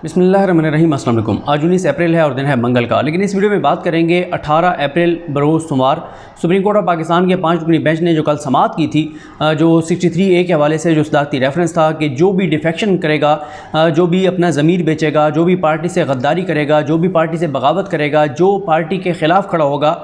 बिस्मिल्लाहिर्रहमानिर्रहीम। अस्सलाम वालेकुम। आज 19 अप्रैल है और दिन है मंगल का। लेकिन इस वीडियो में बात करेंगे 18 अप्रैल बरोज़ सोमवार सुप्रीम कोर्ट ऑफ पाकिस्तान के 5 रुकनी बेंच ने जो कल समाअत की थी, जो 63A के हवाले से जो सदारती रेफरेंस था कि जो भी डिफेक्शन करेगा, जो भी अपना ज़मीर बेचेगा, जो भी पार्टी से गद्दारी करेगा, जो भी पार्टी से बगावत करेगा, जो पार्टी के ख़िलाफ़ खड़ा होगा,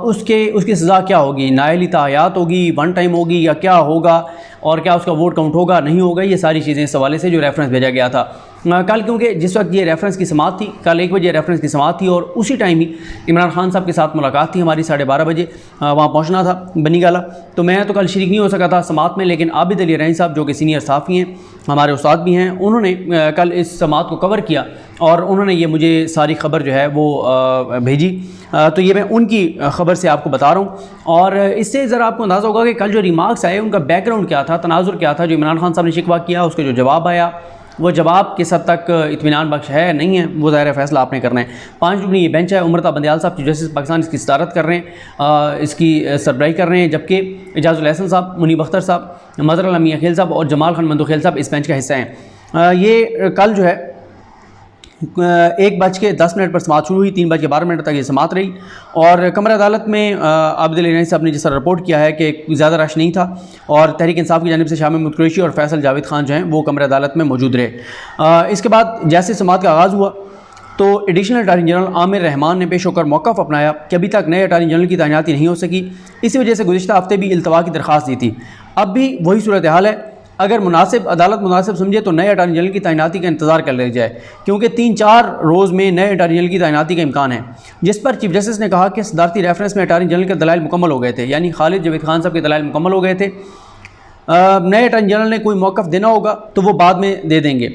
उसकी सज़ा क्या होगी, नाअहली ताहयात होगी, वन टाइम होगी या क्या होगा, और क्या उसका वोट काउंट होगा नहीं होगा। ये सारी चीज़ें इस हवाले से जो रेफरेंस भेजा गया था कल, क्योंकि जिस वक्त ये रेफरेंस की समाअत थी, कल 1 बजे रेफरेंस की समाअत थी और उसी टाइम ही इमरान खान साहब के साथ मुलाकात थी हमारी 12:30 बजे। वहाँ पहुँचना था बनी गाला, तो मैं तो कल शरीक नहीं हो सका था समाअत में। लेकिन आबिद अली रईन साहब जो कि सीनियर सहाफ़ी हैं, हमारे उस्ताद भी हैं, उन्होंने कल इस समाअत को कवर किया और उन्होंने ये मुझे सारी ख़बर जो है वो भेजी। तो ये मैं उनकी ख़बर से आपको बता रहा हूँ और इससे ज़रा आपको अंदाज़ा होगा कि कल जो रिमार्क्स आए उनका बैकग्राउंड क्या था, तनाजुर क्या था। जो इमरान खान साहब ने शिकवा किया, उसका जो जवाब आया, वो जवाब किस हद तक इत्मीनान बख्श है नहीं है, वो ज़ाहिर फ़ैसला आपने करना है। 5 रुकनी ये बेंच है। उमरता बंदयाल साहब चीफ जस्टिस पाकिस्तान इसकी सदारत कर रहे हैं, इसकी सरबराही कर रहे हैं, जबकि एजाजुल एहसन साहब, मुनीब अख्तर साहब, मज़हर मियां खेल साहब और जमाल खान मंदोखेल साहब इस बेंच का हिस्सा हैं। ये कल जो है 1:10 पर समाअत शुरू हुई, 3:12 तक ये समाअत रही और कमर अदालत में आबिद अली रईन साहब ने जिस तरह रिपोर्ट किया है कि ज़्यादा रश नहीं था और तहरीक इंसाफ की जानिब से शाह महमूद कुरैशी और फैसल जावेद खान जो हैं वो कमर अदालत में मौजूद रहे। इसके बाद जैसे समाअत का आगाज़ हुआ तो additional attorney general Aamir Rahman ने पेश होकर मौक़िफ़ अपनाया कि अभी तक नए अटारनी जनरल की तैनाती नहीं हो सकी। इसी वजह से गुज़िश्ता हफ्ते भी इल्तवा की दरख्वास्त दी थी। अब भी वही सूरत हाल है। अगर अदालत मुनासिब समझे तो नए अटारनी जनरल की तैनाती का इंतज़ार कर लिया जाए, क्योंकि 3-4 रोज़ में नए अटारनी जनरल की तैनाती का इम्कान है। जिस पर चीफ जस्टिस ने कहा कि सदारती रेफरेंस में अटारनी जनरल के दलाइल मुकम्मल हो गए थे, यानी खालिद जावेद खान साहब के दलाइल मुकम्मल हो गए थे। नए अटारनी जनरल ने कोई मौक़िफ़ देना होगा तो वो बाद में दे देंगे।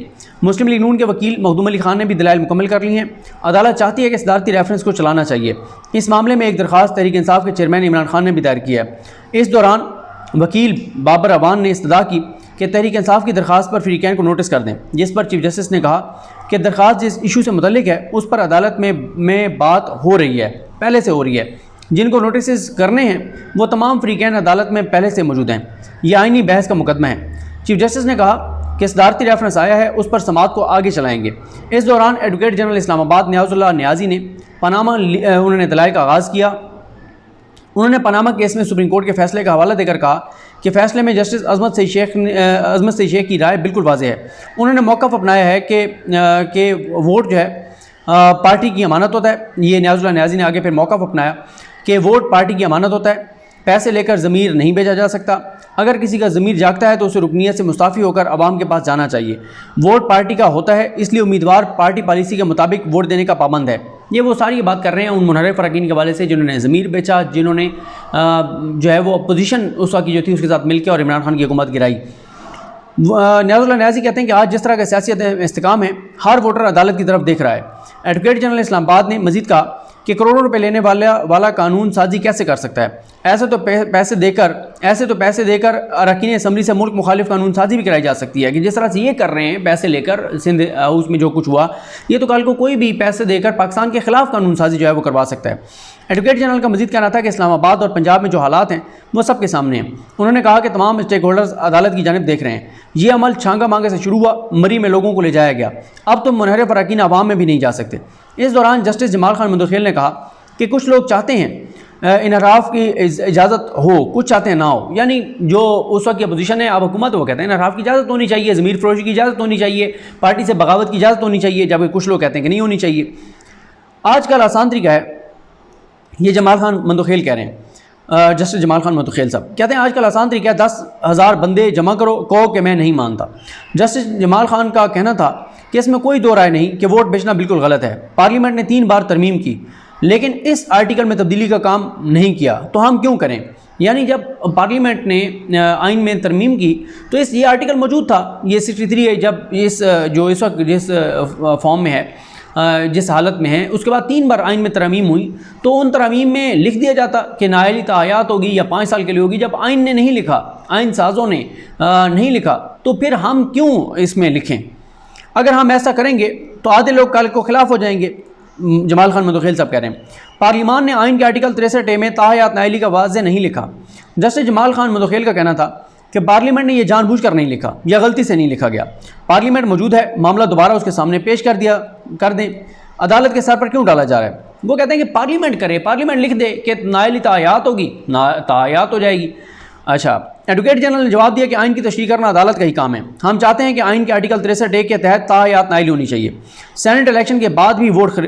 मुस्लिम लीग नून के वकील मखदूम अली खान ने भी दलाइल मुकम्मल कर ली हैं। अदालत चाहती है कि सदारती रेफरेंस को चलाना चाहिए। इस मामले में एक दरख्वास्त तहरीक इंसाफ के चेयरमैन इमरान खान ने भी दायर किया है। इस दौरान वकील बाबर अवान ने इस्तदा की कि तहरीक इंसाफ की दरख्वास्त पर फ्रीकैन को नोटिस कर दें, जिस पर चीफ जस्टिस ने कहा कि दरख्वास्त जिस इशू से मुतल्लिक है उस पर अदालत में बात हो रही है, पहले से हो रही है। जिनको नोटिस करने हैं वो तमाम फ्रीकैन अदालत में पहले से मौजूद हैं। यह आइनी बहस का मुकदमा है। चीफ जस्टिस ने कहा कि सदारती रेफरेंस आया है, उस पर समाअत को आगे चलाएंगे। इस दौरान एडवोकेट जनरल इस्लामाबाद नियाज़ुल्लाह नियाज़ी ने उन्होंने दलाइल का आगाज़ किया। उन्होंने पनामा केस में सुप्रीम कोर्ट के फैसले का हवाला देकर कहा कि फ़ैसले में जस्टिस अज़मत सईद शेख की राय बिल्कुल वाज़ेह है। उन्होंने मौक़िफ़ अपनाया है कि वोट जो है पार्टी की अमानत होता है। ये नियाज़ुल्लाह नियाज़ी ने आगे फिर मौक़िफ़ अपनाया कि वोट पार्टी की अमानत होता है, पैसे लेकर ज़मीर नहीं बेचा जा सकता। अगर किसी का ज़मीर जागता है तो उसे रुकनियत से मुस्ताफ़ी होकर आवाम के पास जाना चाहिए। वोट पार्टी का होता है, इसलिए उम्मीदवार पार्टी पॉलिसी के मुताबिक वोट देने का पाबंद है। ये वो सारी बात कर रहे हैं उन मुनहरिफ अरकान के हवाले से जिन्होंने ज़मीर बेचा, जिन्होंने जो है वो अपोजिशन उस वक्त की जो थी उसके साथ मिलकर और इमरान खान की हुकूमत गिराई। नियाज़ुल्लाह नियाज़ी कहते हैं कि आज जिस तरह का सियासी इस्तेकाम है, हर वोटर अदालत की तरफ देख रहा है। एडवोकेट जनरल इस्लामाबाद ने मज़ीद कहा कि करोड़ों रुपए लेने वाला कानून साजी कैसे कर सकता है। ऐसे तो पैसे देकर अरकान असम्बली से मुल्क मुखालिफ कानून साजी भी कराई जा सकती है। कि जिस तरह से ये कर रहे हैं पैसे लेकर सिंध हाउस में जो कुछ हुआ, ये तो कल को कोई भी पैसे देकर पाकिस्तान के ख़िलाफ़ कानून साजी जो है वो करवा सकता है। एडवोकेट जनरल का मज़ीद कहना था कि इस्लामाबाद और पंजाब में जो हालात हैं वो सबके सामने हैं। उन्होंने कहा कि तमाम स्टेक होल्डर्स अदालत की जानिब देख रहे हैं। ये अमल छांगा मांगे से शुरू हुआ, मरी में लोगों को ले जाया गया, अब तो मुनहरिफ अरकान अवाम में भी नहीं जा सकते। इस दौरान जस्टिस जमाल खान मंदोखेल ने कहा कि कुछ लोग चाहते हैं इनहराफ की इजाज़त हो, कुछ चाहते हैं ना हो। यानी जो उस वक्त की अपोजिशन है, अब हुकूमत वो कहते हैं इनहराफ की इजाज़त होनी चाहिए, ज़मीर फरोशी की इजाज़त होनी चाहिए, पार्टी से बगावत की इजाज़त होनी चाहिए, जबकि कुछ लोग कहते हैं कि नहीं होनी चाहिए। आजकल आसान तरीका है, ये जमाल खान मंदोखेल कह रहे हैं, जस्टिस जमाल खान मंदोखेल साहब कहते हैं आजकल आसान तरीका है 10,000 बंदे जमा करो, कहो कि मैं नहीं मानता। जस्टिस जमाल खान का कहना था कि इसमें कोई दो राय नहीं कि वोट बेचना बिल्कुल गलत है। पार्लियामेंट ने 3 बार तरमीम की, लेकिन इस आर्टिकल में तब्दीली का काम नहीं किया, तो हम क्यों करें। यानी जब पार्लियामेंट ने आइन में तरमीम की तो ये आर्टिकल मौजूद था, ये 63 है, जब इस वक्त जिस फॉर्म में है, जिस हालत में है, उसके बाद 3 बार आइन में तरमीम हुई, तो उन तरमीम में लिख दिया जाता कि नाअहली ताहयात होगी या 5 साल के लिए होगी। जब आइन ने नहीं लिखा, आइन साज़ों ने नहीं लिखा, तो फिर हम क्यों इसमें लिखें। अगर हम ऐसा करेंगे तो आधे लोग कल को खिलाफ हो जाएंगे। जमाल खान मंदोखेल साहब कह रहे हैं पार्लियामान ने आइन के आर्टिकल 63 में ताहयात नाअहली का वाज़े नहीं लिखा। जस्टिस जमाल खान मंदोखेल का कहना था कि पार्लियामेंट ने यह जानबूझकर नहीं लिखा या गलती से नहीं लिखा गया। पार्लियामेंट मौजूद है, मामला दोबारा उसके सामने पेश कर दें, अदालत के सर पर क्यों डाला जा रहा है? वो कहते हैं कि पार्लियामेंट करे, पार्लियामेंट लिख दे कि नायली तायात होगी, तायात हो जाएगी। अच्छा, एडवोकेट जनरल ने जवाब दिया कि आइन की तशरीह करना अदालत का ही काम है। हम चाहते हैं कि आइन के आर्टिकल 63A के तहत तायात नायली होनी चाहिए। सेनेट इलेक्शन के बाद भी वोटों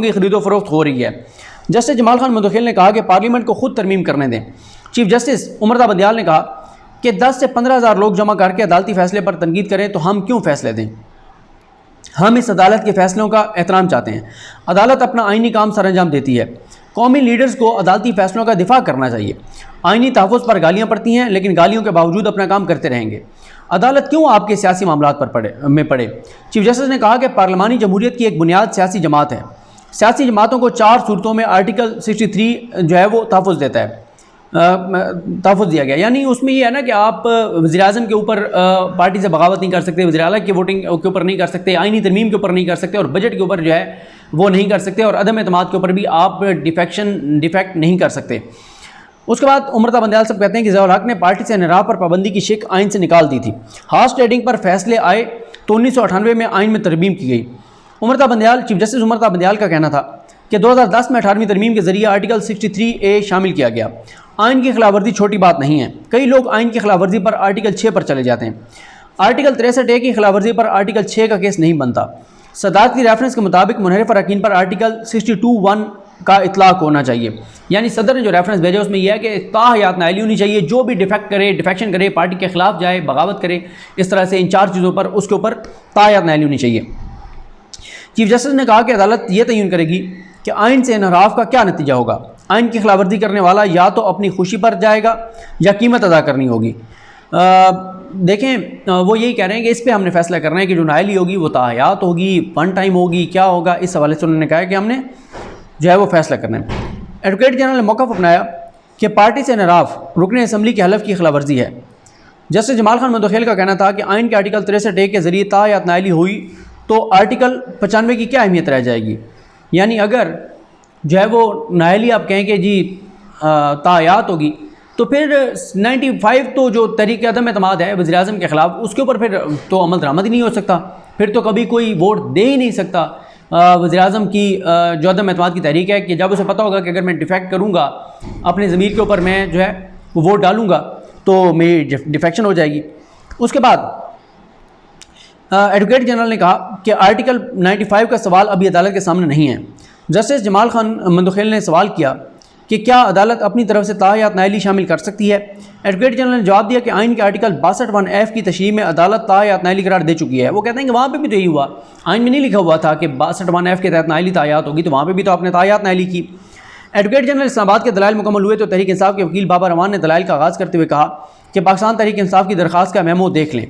की खरीदो फरोख्त हो रही है। जस्टिस जमाल खान मुंतखिल ने कहा कि पार्लियामेंट को खुद तरमीम करने दें। चीफ जस्टिस उमर ता बंदियाल ने कहा कि 10 से 15,000 लोग जमा करके अदालती फैसले पर तनकीद करें तो हम क्यों फैसले दें? हम इस अदालत के फैसलों का एहतराम चाहते हैं। अदालत अपना आइनी काम सरअंजाम देती है। कौमी लीडर्स को अदालती फैसलों का दिफा करना चाहिए। आइनी तहफ़्फ़ुज़ पर गालियाँ पड़ती हैं, लेकिन गालियों के बावजूद अपना काम करते रहेंगे। अदालत क्यों आपके सियासी मामलात पर पड़े? चीफ जस्टिस ने कहा कि पार्लिमानी जमहूरियत की एक बुनियाद सियासी जमात है। सियासी जमातों को 4 सूरतों में आर्टिकल 63 जो है वो तहफ़्फ़ुज़ देता है, तहफ़्फ़ुज़ दिया गया। यानी उसमें ये है ना कि आप वज़ीर-ए-आज़म के ऊपर पार्टी से बगावत नहीं कर सकते, वज़ीर-ए-आला की वोटिंग के ऊपर नहीं कर सकते, आइनी तरमीम के ऊपर नहीं कर सकते, और बजट के ऊपर जो है वो नहीं कर सकते, और अदम एतमाद के ऊपर भी आप डिफेक्ट नहीं कर सकते। उसके बाद उमर ता बंदियाल साहब कहते हैं कि ज़ियाउल हक़ ने पार्टी से निराह पर पाबंदी की शिक आइन से निकाल दी थी। हार्स ट्रेडिंग पर फैसले आए तो 1998 में आइन में तरमीम की गई। चीफ जस्टिस उमर ता बंदियाल का कहना था कि 2010 में 18वीं तरमीम के जरिए आर्टिकल 63A शामिल किया गया। आइन की खिलाफवर्जी छोटी बात नहीं है। कई लोग आइन की खिलाफवर्जी पर आर्टिकल 6 पर चले जाते हैं। आर्टिकल 63A की खिलाफवर्जी पर आर्टिकल 6 का केस नहीं बनता। सदारत की रेफरेंस के मुताबिक मुनहरिफ अरकान पर आर्टिकल 62(1) का इतलाक होना चाहिए। यानी सदर ने जो रेफरेंस भेजा उसमें यह है कि ताहयात नायली होनी चाहिए। जो भी डिफेक्शन करे, पार्टी के खिलाफ जाए, बगावत करे, इस तरह से इन 4 चीज़ों पर उसके ऊपर ताहयात नायली होनी चाहिए। चीफ जस्टिस ने कहा कि अदालत यह तयन करेगी कि आइन से इनहराफ का क्या नतीजा होगा। आइन की खिलाफवर्जी करने वाला या तो अपनी खुशी पर जाएगा या कीमत अदा करनी होगी। देखें, वो यही कह रहे हैं कि इस पे हमने फैसला करना है कि जो नायली होगी वो ताहयात होगी, वन टाइम होगी, क्या होगा। इस हवाले से उन्होंने कहा कि हमने जो है वो फैसला करना है। एडवोकेट जनरल ने मौक़िफ़ अपनाया कि पार्टी से इनहराफ रुकन असम्बली के हलफ की खिलाफवर्जी है। जस्टिस जमाल खान मुंतखिल का कहना था कि आइन के आर्टिकल 63A के ज़रिए ताहयात नायली हुई तो आर्टिकल 95 की क्या अहमियत रह जाएगी। यानी अगर जो है वो नायली आप कहें कि जी ताहयात होगी तो फिर 95 तो जो तहरीक अदम एतमाद है वज़ीर-ए-आज़म के ख़िलाफ़, उसके ऊपर फिर तो अमल दरामद ही नहीं हो सकता। फिर तो कभी कोई वोट दे ही नहीं सकता। वज़ीर-ए-आज़म की जो अदम एतमाद की तहरीक है कि जब उसे पता होगा कि अगर मैं डिफेक्ट करूँगा अपने ज़मीर के ऊपर, मैं जो है वो वोट डालूँगा तो मेरी डिफेक्शन हो जाएगी। उसके बाद एडवोकेट जनरल ने कहा कि आर्टिकल 95 का सवाल अभी अदालत के सामने नहीं है। जस्टिस जमाल खान मुंतखिल ने सवाल किया कि क्या अदालत अपनी तरफ से ताहयात नायली शामिल कर सकती है। एडवोकेट जनरल ने जवाब दिया कि आइन के आर्टिकल 62(1)F की तशरीह में अदालत ताहयात नायली करार दे चुकी है। वो कहते हैं कि वहाँ पे भी तो यही हुआ, आइन में नहीं लिखा हुआ था कि 62(1)F के तहत नायली ताहयात होगी, तो वहाँ पे भी तो आपने ताहयात नायली की। एडवोकेट जनरल इस्लामाबाद के दलाइल मुकम्मल हुए तो तहरीक इंसाफ के वकील बाबर रहमान ने दलाइल का आगाज़ करते हुए कहा कि पाकिस्तान तहरीक इंसाफ की दरख्वास्त का मेमो देख लें।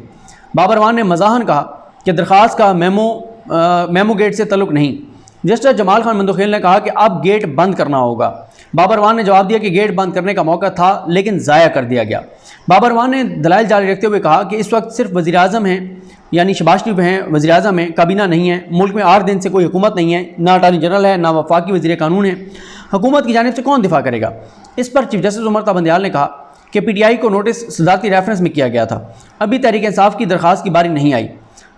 बाबर रहमान ने मज़ाहन कहा कि दरख्वास्त का मेमो गेट से तल्लुक़ नहीं। जस्टिस जमाल खान मुंतखिल ने कहा कि अब गेट बंद करना होगा। बाबर रहमान ने जवाब दिया कि गेट बंद करने का मौका था लेकिन ज़ाया कर दिया गया। बाबर रहमान ने दलाइल जारी रखते हुए कहा कि इस वक्त सिर्फ वज़ीर-ए-आज़म हैं, यानी शहबाज शरीफ हैं, वज़ीर-ए-आज़म हैं, काबीना नहीं है। मुल्क में 8 दिन से कोई हुकूमत नहीं है, ना अटॉर्नी जनरल है, ना वफाकी वज़ीर कानून है। हुकूमत की जानिब से कौन दिफा करेगा। इस पर चीफ जस्टिस उमर ता बंदियाल ने कहा कि PTI को नोटिस सदारती रेफरेंस में किया गया था, अभी तहरीक इंसाफ की दरख्वास्त की बारी नहीं आई।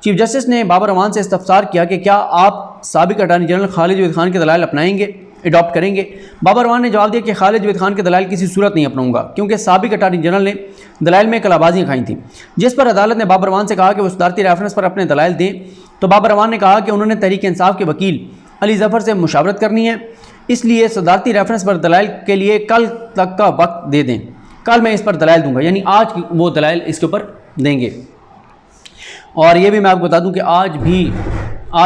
चीफ जस्टिस ने बाबर रहमान से इस्तफसार किया कि क्या आप साबिक अटॉर्नी जनरल खालिद जवेद खान के दलाइल अपनाएंगे, अडॉप्ट करेंगे। बाबर रहमान ने जवाब दिया कि खालिद जवेद खान के दलाइल किसी सूरत नहीं अपनाऊंगा, क्योंकि साबिक अटॉर्नी जनरल ने दलाइल में कलाबाजियाँ खाई थी। जिस पर अदालत ने बाबर रहमान से कहा कि वो सदारती रेफरेंस पर अपने दलाइल दें, तो बाबर रहमान ने कहा कि उन्होंने तहरीक इंसाफ के वकील अली ज़फ़र से मुशावरत करनी है, इसलिए सदारती रेफरेंस पर दलाइल के लिए कल तक का वक्त दे दें, कल मैं इस पर दलाइल दूँगा। यानी आज वो दलाइल इसके ऊपर देंगे। और ये भी मैं आपको बता दूं कि आज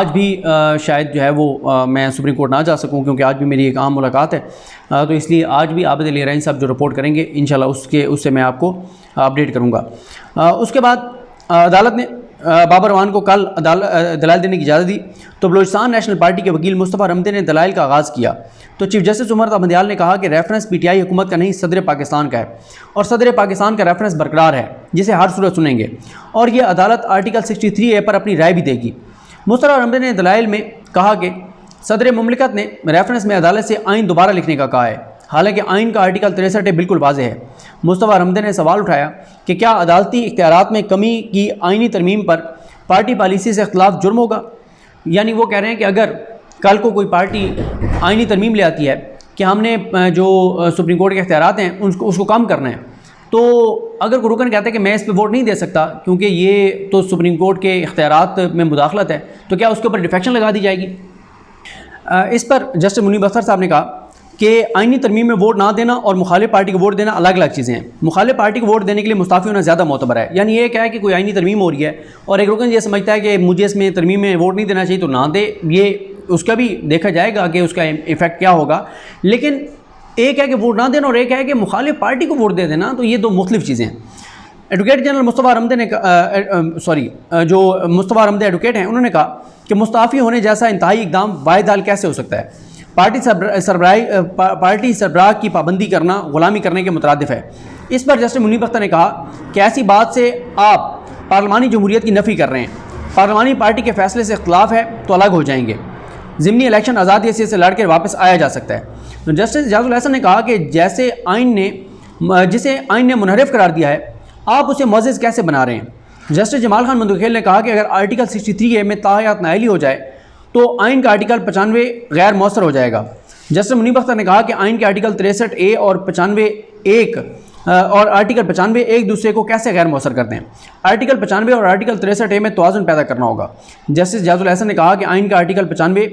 भी शायद जो है वो मैं सुप्रीम कोर्ट ना जा सकूं, क्योंकि आज भी मेरी एक अहम मुलाकात है। तो इसलिए आज भी आबिद अली रहीन साहब जो रिपोर्ट करेंगे इंशाल्लाह उससे मैं आपको अपडेट करूंगा। उसके बाद अदालत ने बाबर रहमान को कल दलाइल देने की इजाज़त दी, तो बलूचिस्तान नेशनल पार्टी के वकील मुस्तफ़ा रमदे ने दलाइल का आगाज़ किया। तो चीफ जस्टिस उमर ता बंदियाल ने कहा कि रेफरेंस PTI हुकूमत का नहीं, सदर पाकिस्तान का है, और सदर पाकिस्तान का रेफरेंस बरकरार है, जिसे हर सूरत सुनेंगे, और ये अदालत आर्टिकल 63A पर अपनी राय भी देगी। मुस्तफ़ा रमदे ने दलाइल में कहा कि सदर मुमलिकत ने रेफरेंस में अदालत से आइन दोबारा लिखने का कहा है, हालांकि आइन का आर्टिकल 63 बिल्कुल वाज़ेह है। मुस्तफ़ा रमदे ने सवाल उठाया कि क्या अदालती इख्तियारात में कमी की आइनी तरमीम पर पार्टी पॉलिसी से इख्तिलाफ जुर्म होगा। यानी वो कह रहे हैं कि अगर कल को कोई पार्टी आइनी तरमीम ले आती है कि हमने जो सुप्रीम कोर्ट के इख्तियारात हैं उसको कम करना है, तो अगर कोई रुकन कहता है कि मैं इस पर वोट नहीं दे सकता क्योंकि ये तो सुप्रीम कोर्ट के इख्तियारात में मुदाखलत है, तो क्या उसके ऊपर डिफेक्शन लगा दी जाएगी। इस पर जस्टिस मुनीब अख्तर साहब ने कहा कि आइनी तरमीम में वोट ना देना और मुखालिफ पार्टी को वोट देना अलग अलग चीज़ें हैं। मुखालिफ पार्टी को वोट देने के लिए मुस्ताफ़ी होना ज़्यादा मोतबर है। यानी ये क्या है कि कोई आइनी तरमीम हो रही है और एक रुकन ये समझता है कि मुझे इसमें तरमीम में वोट नहीं देना चाहिए तो ना दे, ये उसका भी देखा जाएगा कि उसका इफ़ेक्ट क्या होगा। लेकिन एक है कि वोट ना देना और एक है कि मुखालिफ पार्टी को वोट दे देना, तो ये दो मुख्तलिफ चीज़ें हैं। एडवोकेट जनरल मुस्तफ़ा रमदे ने जो मुस्तफ़ा रमदे एडवोकेट हैं, उन्होंने कहा कि मुस्ताफ़ी होने जैसा इंतहाई इक़दाम वाहिद हाल कैसे हो सकता है। पार्टी सरबराह की पाबंदी करना ग़ुलामी करने के मुतरादिफ है। इस पर जस्टिस मुनीब अख्तर ने कहा कि ऐसी बात से आप पार्लिमानी जमहूरियत की नफ़ी कर रहे हैं। पार्लिमानी पार्टी के फैसले से इख्तिलाफ है तो अलग हो जाएंगे। ज़िमनी इलेक्शन आज़ादी से लड़ कर वापस आया जा सकता है। तो जस्टिस इजाज़ुल हसन ने कहा कि जिसे आइन ने मुनहरिफ करार दिया है, आप उसे मुअज़्ज़ज़ कैसे बना रहे हैं। जस्टिस जमाल खान मंदखेल ने कहा कि अगर आर्टिकल 63A में ताहयात नाअहली हो जाए तो आइन का आर्टिकल 95 गैर मौसर हो जाएगा। जस्टिस मुनीब अख्तर ने कहा कि आइन के आर्टिकल 63A और 95(1) और आर्टिकल 95 एक दूसरे को कैसे गैर मौसर करते हैं। आर्टिकल 95 और आर्टिकल 63A में तवाज़ुन पैदा करना होगा। जस्टिस इजाज़ुल हसन ने कहा कि आइन का आर्टिकल 95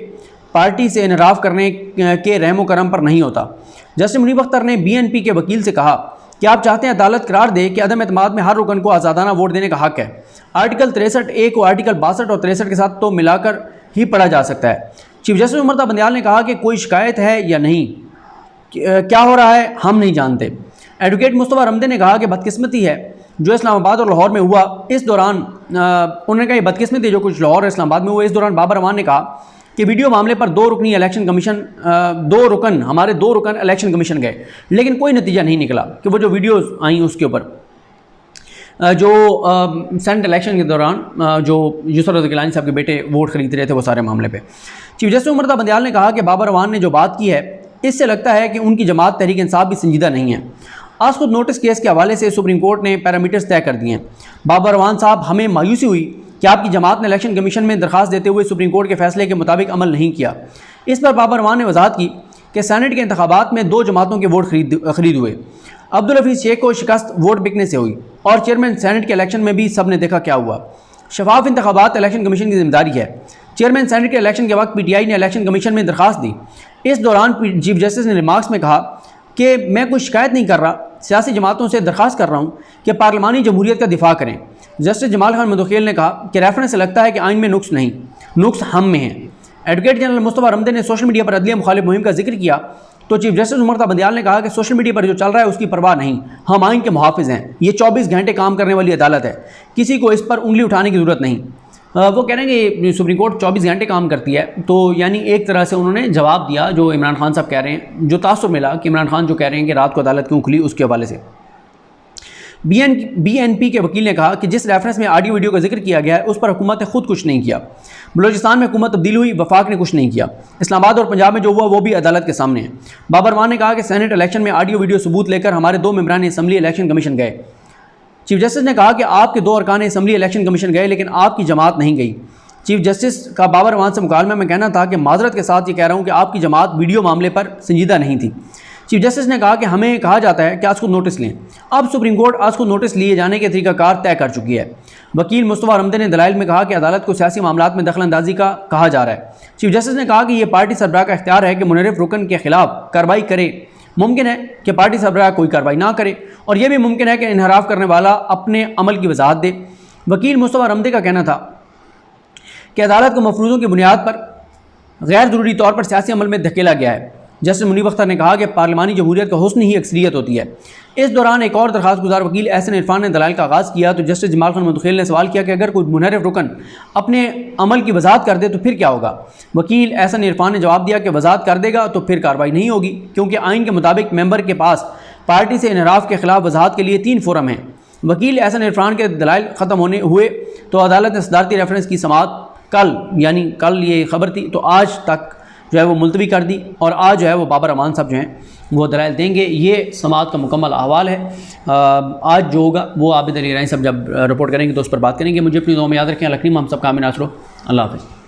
पार्टी से इनराफ करने के रहमो करम पर नहीं होता। जस्टिस मुनीब अख्तर ने BNP के वकील से कहा कि आप चाहते हैं अदालत करार दे कि अदम एतमाद में हर रुकन को आज़ादाना वोट देने का हक़ है। आर्टिकल 63A को आर्टिकल 62 और 63 के साथ तो मिलाकर ही पढ़ा जा सकता है। चीफ जस्टिस उमर ता बंदियाल ने कहा कि कोई शिकायत है या नहीं, क्या हो रहा है हम नहीं जानते। एडवोकेट मुस्तफ़ा रमदे ने कहा कि बदकिस्मती है जो इस्लामाबाद और लाहौर में हुआ। इस दौरान उन्होंने कहा ये बदकिस्मती है जो कुछ लाहौर और इस्लामाबाद में हुआ। इस दौरान बाबर अमान ने कहा कि वीडियो मामले पर दो रुकन इलेक्शन कमीशन गए, लेकिन कोई नतीजा नहीं निकला कि वो जो वीडियोज़ आई उसके ऊपर जो सेनेट इलेक्शन के दौरान जो यूसुफ रज़ा गिलानी साहब के बेटे वोट खरीद रहे थे वो सारे मामले पे। चीफ जस्टिस उमर ता बंदियाल ने कहा कि बाबर अवान ने जो बात की है इससे लगता है कि उनकी जमात तहरीक इंसाफ भी संजीदा नहीं है। आज खुद नोटिस केस के हवाले से सुप्रीम कोर्ट ने पैरामीटर्स तय कर दिए हैं। बाबर अवान साहब, हमें मायूसी हुई कि आपकी जमात ने इलेक्शन कमीशन में दरख्वास्त देते हुए सुप्रीम कोर्ट के फैसले के मुताबिक अमल नहीं किया। इस पर बाबर अवान ने वजाहत की कि सेनेट के इंतखाबात में दो जमातों के वोट खरीद हुए। अब्दुल हफीज़ शेख को शिकस्त वोट बिकने से हुई और चेयरमैन सेनेट के इलेक्शन में भी सब ने देखा क्या हुआ। शफाफ इंतखाबात इलेक्शन कमीशन की जिम्मेदारी है। चेयरमैन सेनेट के इलेक्शन के वक्त PTI ने इलेक्शन कमीशन में दरख्वास्त दी। इस दौरान चीफ जस्टिस ने रिमार्क्स में कहा कि मैं कोई शिकायत नहीं कर रहा, सियासी जमातों से दरख्वास्त कर रहा हूँ कि पार्लिमानी जमहूरियत का दिफा करें। जस्टिस जमाल खान मंदखेल ने कहा कि रेफरेंस से लगता है कि आइन में नुक्स नहीं, नुक्स हम में हैं। एडवोकेट जनरल मुस्तफ़ा रमदे ने सोशल मीडिया पर अदलिया मुखालिफ मुहिम का जिक्र किया तो चीफ जस्टिस उमर ता बंदियाल ने कहा कि सोशल मीडिया पर जो चल रहा है उसकी परवाह नहीं, हम आइन के मुहाफिज हैं। ये 24 घंटे काम करने वाली अदालत है, किसी को इस पर उंगली उठाने की ज़रूरत नहीं। वो कह रहे हैं कि सुप्रीम कोर्ट 24 घंटे काम करती है, तो यानी एक तरह से उन्होंने जवाब दिया जो इमरान खान साहब कह रहे हैं, जो तासुर मिला कि इमरान खान जो कह रहे हैं कि रात को अदालत क्यों खुली, उसके हवाले से। BNP के वकील ने कहा कि जिस रेफरेंस में ऑडियो वीडियो का जिक्र किया गया है उस पर हुकूमत ने खुद कुछ नहीं किया। बलूचिस्तान में हुकूमत तब्दील हुई, वफाक ने कुछ नहीं किया। इस्लामाबाद और पंजाब में जो हुआ वो भी अदालत के सामने है। बाबर अमान ने कहा कि सेनेट इलेक्शन में ऑडियो वीडियो सबूत लेकर हमारे 2 मेंबरान असम्बली इलेक्शन कमीशन गए। चीफ जस्टिस ने कहा कि आपके 2 अरकान असम्बली इलेक्शन कमीशन गए लेकिन आपकी जमात नहीं गई। चीफ जस्टिस का बाबर अमान से मुकालमा में कहना था कि माजरत के साथ ये कह रहा हूँ कि आपकी जमात वीडियो मामले पर संजीदा नहीं थी। चीफ जस्टिस ने कहा कि हमें कहा जाता है कि आज खुद नोटिस लें। अब सुप्रीम कोर्ट आज खुद नोटिस लिए जाने के तरीकाकार तय कर चुकी है। वकील मुस्तफ़ा रमदे ने दलाइल में कहा कि अदालत को सियासी मामलात में दखलंदाजी का कहा जा रहा है। चीफ जस्टिस ने कहा कि यह पार्टी सरबराह का इख्तियार है कि मुनहरिफ रुकन के खिलाफ कार्रवाई करे। मुमकिन है कि पार्टी सरबराह कोई कार्रवाई ना करे और यह भी मुमकिन है कि इनहराफ करने वाला अपने अमल की वजाहत दे। वकील मुस्तफ़ा रमदे का कहना था कि अदालत को मफरूज़ों की बुनियाद पर गैर ज़रूरी तौर पर सियासी अमल में धकेला गया है। जस्टिस मुनीब अख्तर ने कहा कि पार्लिमानी जमहूरियत का हुस्न ही अक्सरियत होती है। इस दौरान एक और दरखास्त गुजार वकील एहसन इरफान ने दलाइल का आगाज़ किया तो जस्टिस जमाल खान मंदखेल ने सवाल किया कि अगर कोई मुनहरिफ रुकन अपने अमल की वजाहत कर दे तो फिर क्या होगा। वकील एहसन इरफान ने जवाब दिया कि वजाहत कर देगा तो फिर कार्रवाई नहीं होगी, क्योंकि आइन के मुताबिक मेंबर के पास पार्टी से इनहराफ के खिलाफ वजाहत के लिए 3 फोरम हैं। वकील एहसन इरफान के दलाइल ख़त्म होने हुए तो अदालत ने सदारती रेफरेंस की समाअत कल ये खबर थी तो आज तक जो है वो मुलतवी कर दी और आज जो है वो बाबर अमान साहब जो हैं वो दलाइल देंगे। ये समाअत का मुकम्मल अहवाल है। आज जो होगा वो आबिद अली ईरानी साहब जब रिपोर्ट करेंगे तो उस पर बात करेंगे। मुझे अपनी दुआ में याद रखें। अल्लाह करीम हम सब का आमीन। अल्लाह हाफ़िज़।